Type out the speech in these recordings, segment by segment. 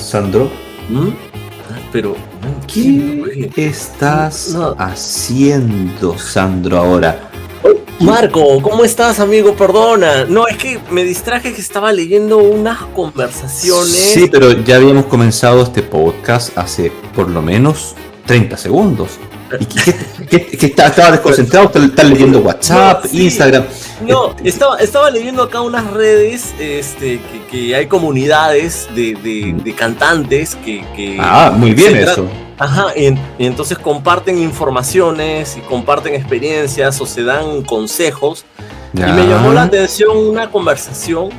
Sandro. ¿Mm? Pero ¿Qué estás haciendo, Sandro, ahora? Marco, ¿cómo estás, amigo? Perdona. No, es que me distraje que estaba leyendo unas conversaciones. Sí, pero ya habíamos comenzado este podcast hace por lo menos 30 segundos. ¿Y qué estaba desconcentrado? ¿Estás leyendo WhatsApp, No, sí. Instagram? No, estaba leyendo acá unas redes que hay comunidades de cantantes que Muy bien eso. Ajá, y entonces comparten informaciones y comparten experiencias o se dan consejos. Y me llamó la atención una conversación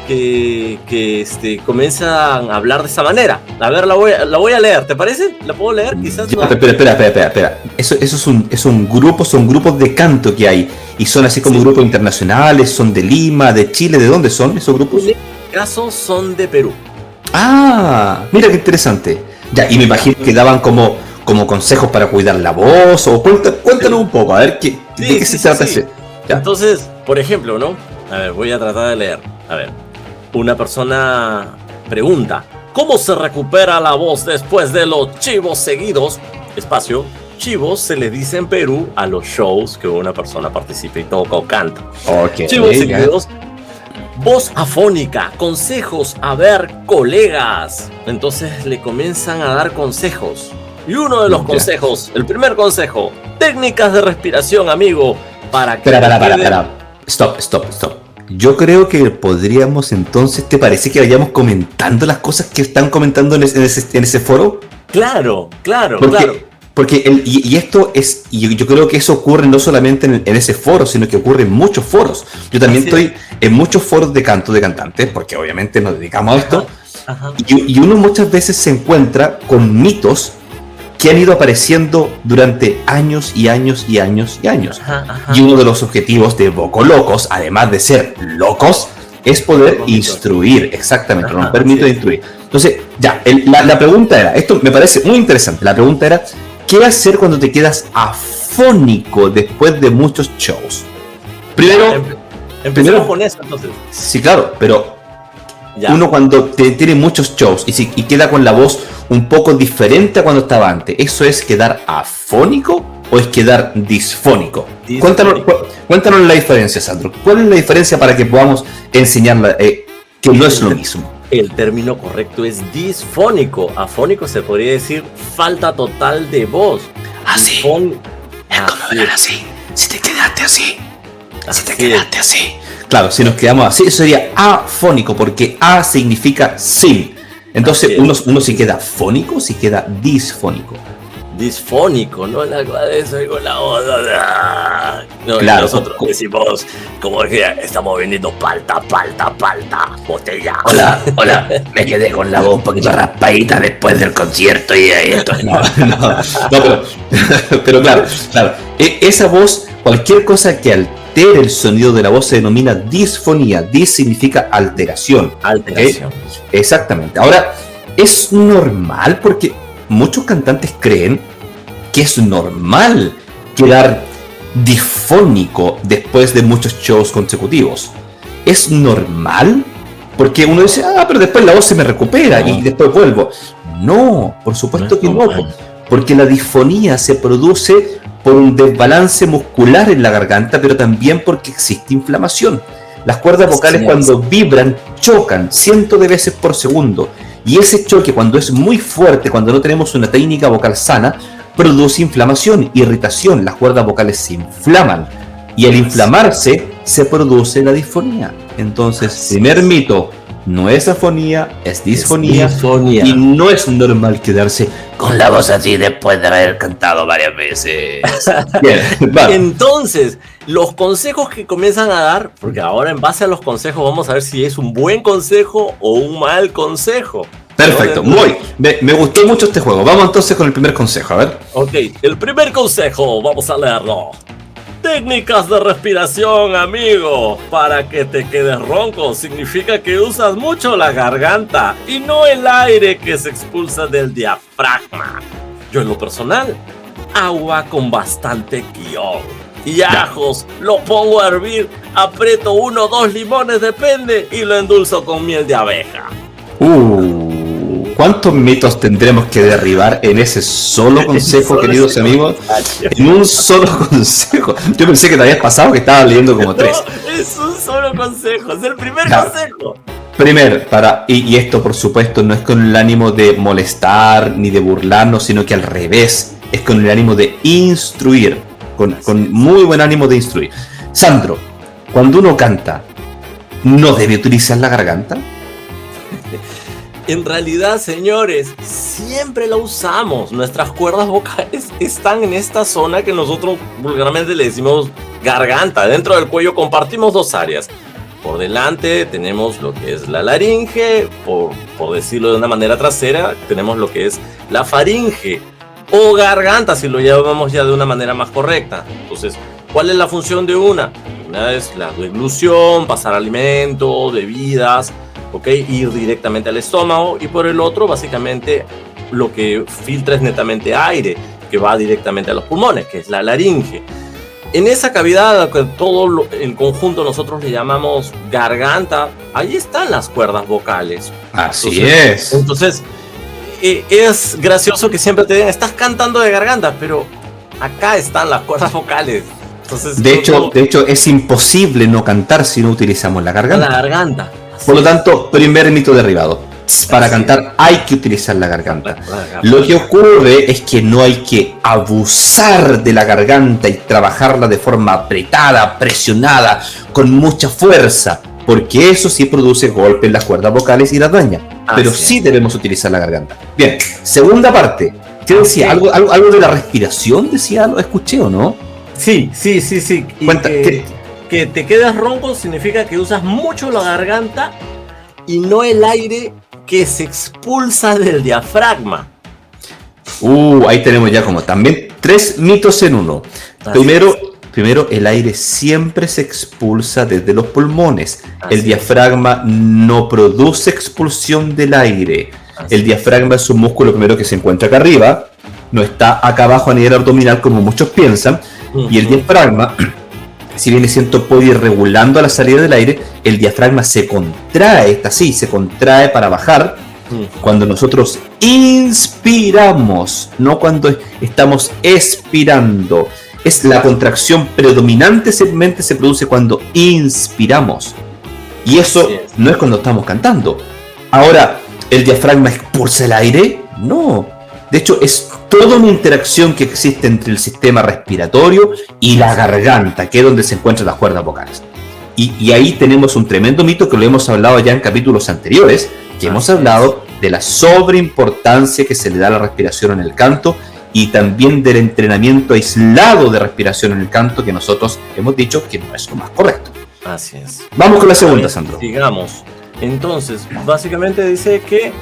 que comienzan a hablar de esa manera. A ver, la voy a leer, ¿te parece? ¿La puedo leer? Quizás Ya, no. Espera. Eso es un grupo, son grupos de canto que hay. Y son así como grupos internacionales, son de Lima, de Chile. ¿De dónde son esos grupos? En este caso son de Perú. Ah, mira qué interesante. Ya, y me imagino que daban como consejos para cuidar la voz. O cuéntanos un poco, a ver de qué se trata ese. Ya. Entonces, por ejemplo, ¿no? A ver, voy a tratar de leer. A ver, una persona pregunta: ¿cómo se recupera la voz después de los chivos seguidos? Espacio. Chivos se le dice en Perú a los shows que una persona participa y toca o canta. Okay, chivos seguidos. Voz afónica, consejos, a ver, colegas. Entonces le comienzan a dar consejos. Y uno de los consejos, el primer consejo: técnicas de respiración, amigo, para que... Espera. Stop. Yo creo que podríamos entonces, ¿te parece que vayamos comentando las cosas que están comentando en ese foro? Claro. Porque esto es, y yo creo que eso ocurre no solamente en ese foro, sino que ocurre en muchos foros. Yo también estoy en muchos foros de canto de cantantes, porque obviamente nos dedicamos a esto. Ajá. Y uno muchas veces se encuentra con mitos que han ido apareciendo durante años y años. Ajá. Y uno de los objetivos de Vocolocos, además de ser locos, es poder instruir, exactamente, romper mitos de instruir. Entonces, ya, la pregunta era, esto me parece muy interesante, la pregunta era: ¿qué hacer cuando te quedas afónico después de muchos shows? Primero, empecemos con eso entonces. Sí, claro, pero Ya. uno cuando tiene muchos shows y queda con la voz un poco diferente a cuando estaba antes, ¿eso es quedar afónico o es quedar disfónico? Cuéntanos la diferencia, Sandro. ¿Cuál es la diferencia para que podamos enseñarla que no es lo mismo? El término correcto es disfónico. Afónico se podría decir falta total de voz. Así. Es como ver así. Si te quedaste así. Claro, si nos quedamos así, eso sería afónico, porque A significa sin. Entonces, uno si queda fónico, si queda disfónico. Disfónico, ¿no? Eso digo la voz. No, claro, nosotros decimos, como que estamos vendiendo palta, botella. Hola, me quedé con la voz un poquito raspadita después del concierto y esto. No, pero claro, esa voz, cualquier cosa que altere el sonido de la voz se denomina disfonía. Dis significa alteración. Alteración. Exactamente. Ahora, es normal porque muchos cantantes creen que es normal quedar disfónico después de muchos shows consecutivos. ¿Es normal? Porque uno dice, pero después la voz se me recupera y después vuelvo. No, por supuesto que no, porque la disfonía se produce por un desbalance muscular en la garganta, pero también porque existe inflamación. Las cuerdas vocales cuando vibran chocan cientos de veces por segundo. Y ese choque, cuando es muy fuerte, cuando no tenemos una técnica vocal sana, produce inflamación, irritación. Las cuerdas vocales se inflaman. Y al inflamarse, se produce la disfonía. Entonces, primer mito: no es afonía, es disfonía. Y no es normal quedarse con la voz así después de haber cantado varias veces. Bien, vale. Entonces, los consejos que comienzan a dar, porque ahora en base a los consejos vamos a ver si es un buen consejo o un mal consejo. Perfecto, me gustó mucho este juego. Vamos entonces con el primer consejo, a ver. Ok, el primer consejo, vamos a leerlo. Técnicas de respiración, amigo. Para que te quedes ronco significa que usas mucho la garganta y no el aire que se expulsa del diafragma. Yo en lo personal, agua con bastante guión y ajos, lo pongo a hervir, aprieto 1 o 2 limones, depende, y lo endulzo con miel de abeja. ¿cuántos mitos tendremos que derribar en ese solo consejo, queridos amigos? En un solo consejo. Yo pensé que te habías pasado, que estabas leyendo como 3. No, es un solo consejo, es el primer consejo. Primero, y esto por supuesto no es con el ánimo de molestar ni de burlarnos, sino que al revés, es con el ánimo de instruir, con muy buen ánimo de instruir. Sandro, cuando uno canta, ¿no debe utilizar la garganta? En realidad, señores, siempre la usamos. Nuestras cuerdas vocales están en esta zona que nosotros vulgarmente le decimos garganta. Dentro del cuello compartimos 2 áreas. Por delante tenemos lo que es la laringe, por decirlo de una manera trasera, tenemos lo que es la faringe o garganta, si lo llamamos ya de una manera más correcta. Entonces, ¿cuál es la función de una? Una es la deglución, pasar alimento, bebidas, ir directamente al estómago, y por el otro, básicamente, lo que filtra es netamente aire, que va directamente a los pulmones, que es la laringe. En esa cavidad, que todo el conjunto nosotros le llamamos garganta, ahí están las cuerdas vocales. Así es. Entonces, es gracioso que siempre te digan, estás cantando de garganta, pero acá están las cuerdas vocales. Entonces, de hecho, es imposible no cantar si no utilizamos la garganta. La garganta. Por lo tanto, primer mito derribado. Para cantar hay que utilizar la garganta. Lo que ocurre es que no hay que abusar de la garganta y trabajarla de forma apretada, presionada, con mucha fuerza, porque eso sí produce golpes en las cuerdas vocales y las daña. Pero sí debemos utilizar la garganta. Bien, segunda parte. ¿Qué decía? ¿Algo de la respiración? Decía, ¿lo escuché o no? Sí. Y cuenta, que te quedas ronco significa que usas mucho la garganta y no el aire que se expulsa del diafragma. Ahí tenemos ya como también 3 mitos en uno. Primero, el aire siempre se expulsa desde los pulmones. El diafragma no produce expulsión del aire. El diafragma es un músculo primero que se encuentra acá arriba, no está acá abajo a nivel abdominal como muchos piensan. Y el diafragma, si bien siento puede ir regulando a la salida del aire, el diafragma se contrae, se contrae para bajar cuando nosotros inspiramos, no cuando estamos expirando. Es la contracción predominante segmente se produce cuando inspiramos. Y eso no es cuando estamos cantando. Ahora, ¿el diafragma expulsa el aire? No. De hecho, es toda una interacción que existe entre el sistema respiratorio y la garganta, que es donde se encuentran las cuerdas vocales. Y ahí tenemos un tremendo mito que lo hemos hablado ya en capítulos anteriores, que hemos hablado de la sobreimportancia que se le da a la respiración en el canto y también del entrenamiento aislado de respiración en el canto, que nosotros hemos dicho que no es lo más correcto. Así es. Vamos con la segunda, Sandro. Sigamos. Entonces, básicamente dice que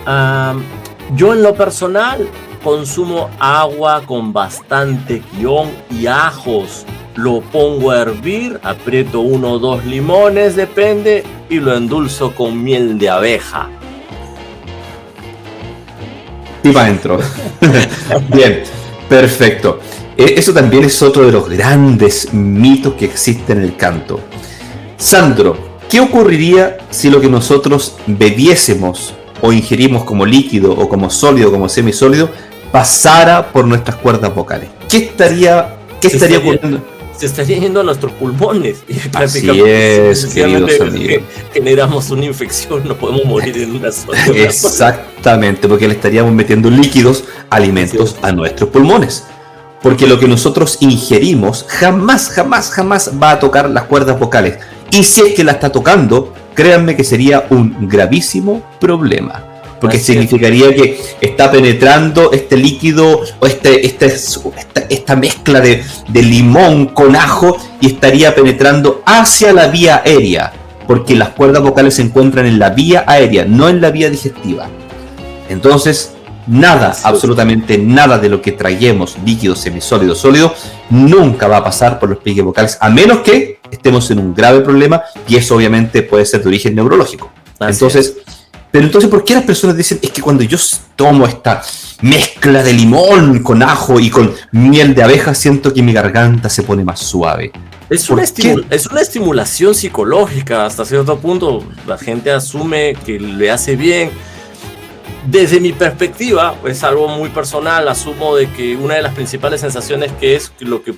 yo en lo personal consumo agua con bastante guión y ajos. Lo pongo a hervir, aprieto 1 o 2 limones, depende, y lo endulzo con miel de abeja. Y para adentro. Bien, perfecto. Eso también es otro de los grandes mitos que existen en el canto. Sandro, ¿qué ocurriría si lo que nosotros bebiésemos o ingerimos como líquido o como sólido, como semisólido, pasara por nuestras cuerdas vocales? ¿Qué estaría ocurriendo? Se estaría yendo a nuestros pulmones. Y así es, queridos amigos. Generamos una infección, no podemos morir en una sola. Exactamente, porque le estaríamos metiendo líquidos, alimentos a nuestros pulmones. Porque lo que nosotros ingerimos jamás va a tocar las cuerdas vocales. Y si es que la está tocando, créanme que sería un gravísimo problema. Porque significaría que está penetrando este líquido o esta mezcla de limón con ajo y estaría penetrando hacia la vía aérea. Porque las cuerdas vocales se encuentran en la vía aérea, no en la vía digestiva. Entonces, absolutamente nada de lo que traguemos, líquido, semisólido, sólido, nunca va a pasar por los pliegues vocales, a menos que estemos en un grave problema, y eso obviamente puede ser de origen neurológico. Pero entonces, ¿por qué las personas dicen es que cuando yo tomo esta mezcla de limón con ajo y con miel de abeja, siento que mi garganta se pone más suave? Es una estimulación psicológica hasta cierto punto. La gente asume que le hace bien. Desde mi perspectiva, es algo muy personal, asumo de que una de las principales sensaciones que es lo que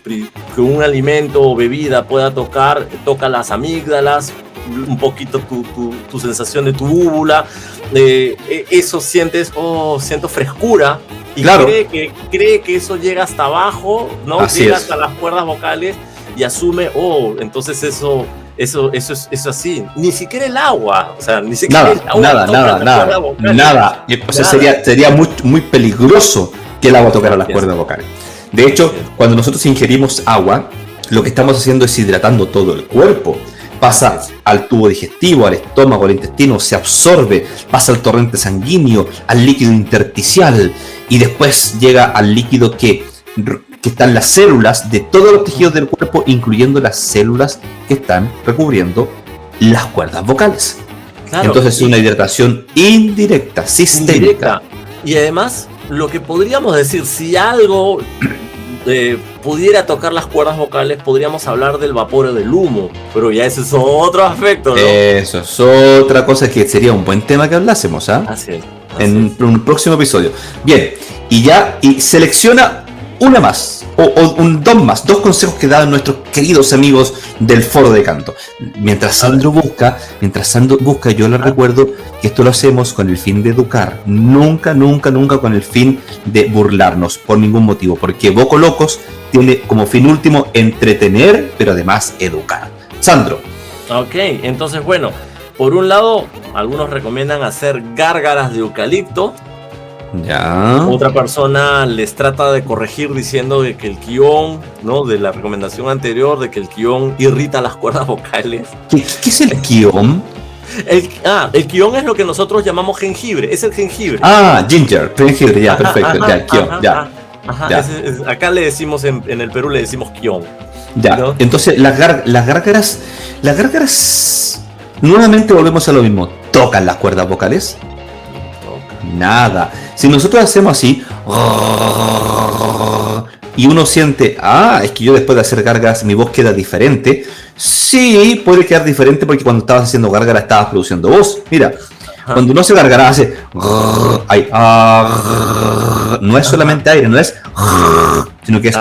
un alimento o bebida pueda tocar, toca las amígdalas, un poquito tu sensación de tu úvula, eso sientes, siento frescura, y claro, cree que eso llega hasta abajo, ¿no? Así llega es. hasta las cuerdas vocales y asume, entonces eso es así. Ni siquiera el agua, o sea, ni siquiera el agua toca las cuerdas vocales. Nada. O sea, sería muy, muy peligroso que el agua tocara las cuerdas vocales. De hecho, cuando nosotros ingerimos agua, lo que estamos haciendo es hidratando todo el cuerpo. Pasa al tubo digestivo, al estómago, al intestino, se absorbe, pasa al torrente sanguíneo, al líquido intersticial y después llega al líquido que están las células de todos los tejidos del cuerpo, incluyendo las células que están recubriendo las cuerdas vocales. Claro, entonces es una hidratación indirecta, sistémica. Y además, lo que podríamos decir, si algo pudiera tocar las cuerdas vocales, podríamos hablar del vapor o del humo, pero ya ese es otro aspecto, ¿no? Eso es otra cosa que sería un buen tema que hablásemos, ¿ah? Así es. En un próximo episodio. Bien, y selecciona una más, dos consejos que dan nuestros queridos amigos del Foro de Canto. Mientras Sandro busca, yo les recuerdo que esto lo hacemos con el fin de educar, nunca con el fin de burlarnos por ningún motivo, porque Voco Locos tiene como fin último entretener, pero además educar. Sandro. Ok, entonces bueno, por un lado, algunos recomiendan hacer gárgaras de eucalipto. Ya. Otra persona les trata de corregir diciendo de que el quión, ¿no? De la recomendación anterior, de que el quión irrita las cuerdas vocales. ¿Qué es el quión? El quión es lo que nosotros llamamos jengibre, es el jengibre. Jengibre, ya, perfecto, quión, ya. Acá le decimos, en el Perú le decimos quión. Ya, ¿no? Entonces las gárgaras, nuevamente volvemos a lo mismo, ¿tocan las cuerdas vocales? Nada. Si nosotros hacemos así y uno siente, es que yo después de hacer gárgaras mi voz queda diferente. Sí, puede quedar diferente porque cuando estabas haciendo gárgaras estabas produciendo voz. Mira, cuando uno hace gárgaras hace no es solamente aire, no es sino que es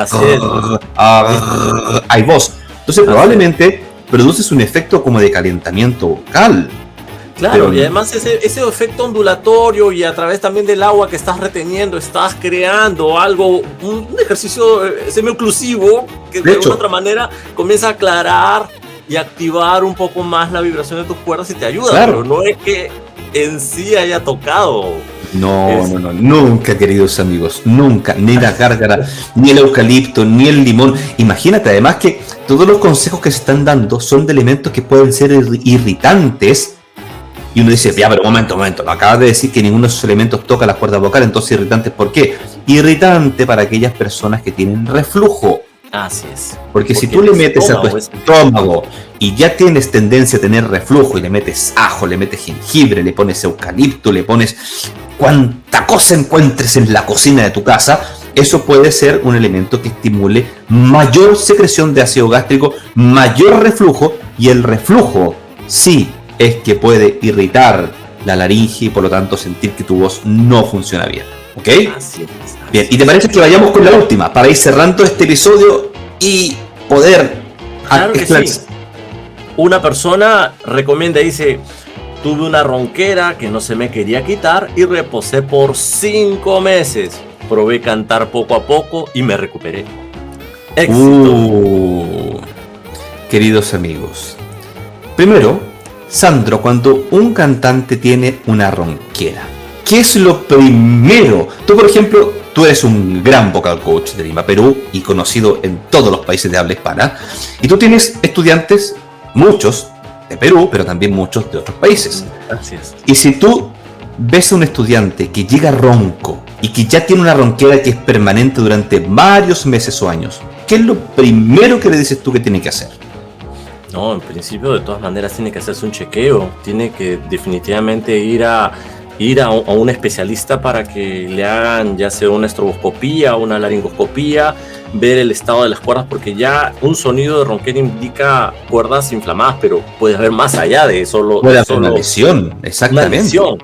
hay voz. Entonces probablemente produces un efecto como de calentamiento vocal. Claro, y además ese efecto ondulatorio y a través también del agua que estás reteniendo, estás creando algo, un ejercicio semi-oclusivo que de alguna otra manera comienza a aclarar y activar un poco más la vibración de tus cuerdas y te ayuda, pero no es que en sí haya tocado. No, nunca, queridos amigos, nunca, ni la gárgara, ni el eucalipto, ni el limón. Imagínate además que todos los consejos que se están dando son de elementos que pueden ser irritantes. Y uno dice, pero un momento, acabas de decir que ninguno de esos elementos toca las cuerdas vocales, entonces irritantes, ¿por qué? Irritante para aquellas personas que tienen reflujo. Así es. Porque si tú le metes a tu estómago y ya tienes tendencia a tener reflujo y le metes ajo, le metes jengibre, le pones eucalipto, le pones cuanta cosa encuentres en la cocina de tu casa, eso puede ser un elemento que estimule mayor secreción de ácido gástrico, mayor reflujo, y el reflujo, sí, es que puede irritar la laringe y por lo tanto sentir que tu voz no funciona bien. ¿Ok? Así es. Bien, ¿y te parece que vayamos con la última para ir cerrando este episodio y poder... Claro que sí. Una persona recomienda, dice, tuve una ronquera que no se me quería quitar y reposé por 5 meses. Probé cantar poco a poco y me recuperé. Éxito. Queridos amigos, primero, Sandro, cuando un cantante tiene una ronquera, ¿qué es lo primero? Tú, por ejemplo, tú eres un gran vocal coach de Lima, Perú, y conocido en todos los países de habla hispana, y tú tienes estudiantes, muchos de Perú, pero también muchos de otros países. Así es. Y si tú ves a un estudiante que llega ronco y que ya tiene una ronquera que es permanente durante varios meses o años, ¿qué es lo primero que le dices tú que tiene que hacer? No, en principio de todas maneras tiene que hacerse un chequeo, tiene que definitivamente ir a un especialista para que le hagan ya sea una estroboscopía, una laringoscopía, ver el estado de las cuerdas, porque ya un sonido de ronquera indica cuerdas inflamadas, pero puede haber más allá de eso. Puede haber una lesión, exactamente. Una lesión.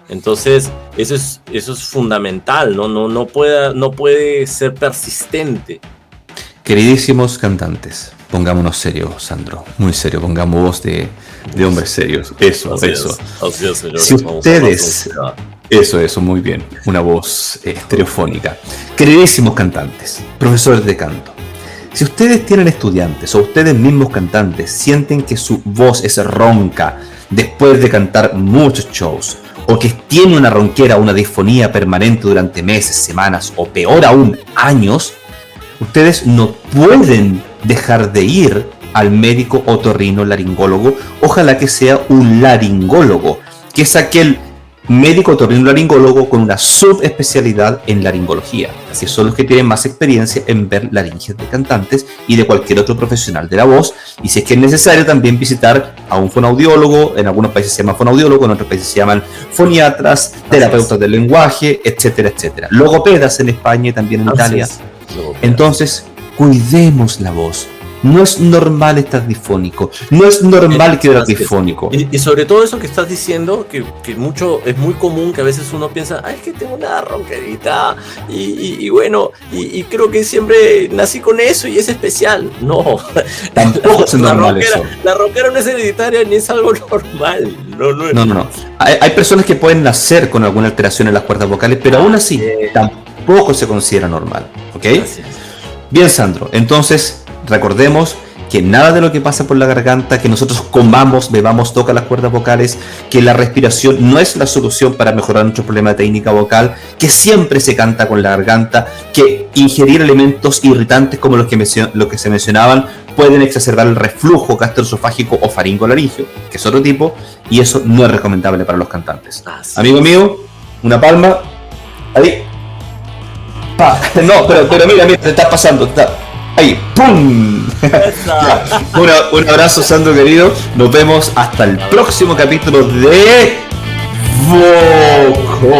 Entonces eso es fundamental, no puede ser persistente. Queridísimos cantantes, pongámonos serios, Sandro, muy serio, pongamos voz de hombres serios. Eso. Así es, señores. Si ustedes, eso, muy bien, una voz estereofónica. Queridísimos cantantes, profesores de canto, si ustedes tienen estudiantes o ustedes mismos cantantes sienten que su voz es ronca después de cantar muchos shows, o que tiene una ronquera o una disfonía permanente durante meses, semanas o peor aún, años, ustedes no pueden dejar de ir al médico otorrinolaringólogo. Ojalá que sea un laringólogo, que es aquel médico otorrinolaringólogo con una subespecialidad en laringología, que son los que tienen más experiencia en ver laringes de cantantes y de cualquier otro profesional de la voz. Y si es que es necesario, también visitar a un fonoaudiólogo. En algunos países se llama fonoaudiólogo, en otros países se llaman foniatras, terapeutas del lenguaje, etcétera, etcétera. Logopedas en España y también en Italia. Entonces, cuidemos la voz. No es normal estar difónico, no es normal quedar difónico. Y sobre todo eso que estás diciendo, que mucho es muy común, que a veces uno piensa, es que tengo una ronquerita y bueno, y creo que siempre nací con eso y es especial. No, tampoco es normal eso. La ronquera no es hereditaria ni es algo normal. No. Hay personas que pueden nacer con alguna alteración en las cuerdas vocales, pero aún así tampoco se considera normal, ¿ok? Bien, Sandro, entonces recordemos que nada de lo que pasa por la garganta, que nosotros comamos, bebamos, toca las cuerdas vocales, que la respiración no es la solución para mejorar nuestro problema de técnica vocal, que siempre se canta con la garganta, que ingerir alimentos irritantes como los que se mencionaban pueden exacerbar el reflujo gastroesofágico o faringolaringio, que es otro tipo, y eso no es recomendable para los cantantes. Amigo mío, una palma, ahí. No, pero mira, te estás pasando, ahí, ¡pum! Un abrazo, Sandro querido. Nos vemos hasta el próximo capítulo de Vocal.